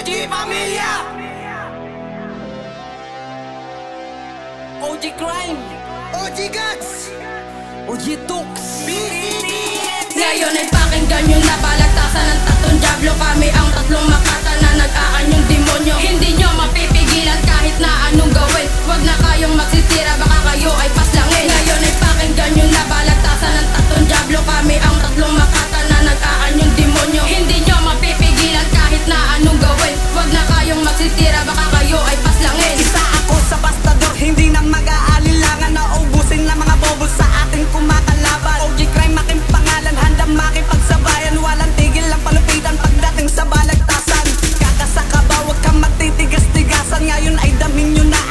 OG Pamilya, OG Crime, OG Guts, OG Tux, ngayon ay pakinggan nyo na balagtasan ng tatlong diablo. Kami ang tatlong makata na nag-aanyong demonyo. Hindi nyo mapipigilan kahit na anong gawin. Huwag na kayong magsisira, baka kayo ay paslangin. Ngayon ay pakinggan nyo na balagtasan ng tatlong diablo. Kami ang tatlong makata na nag-aanyong demonyo. Hindi nyo mapipigilan kahit na anong gawin. Huwag na kayong magsisira, baka kayo ay paslangin. Isa ako sa bastador, hindi na mag-aalilangan na ubusin na mga bobo sa ating kumakalaban. OG Crime aking pangalan, handa makipagsabayan. Walang tigil ang palupitan pagdating sa balagtasan. Kakasaka ba, huwag kang magtitigas-tigasan. Ngayon ay damin nyo na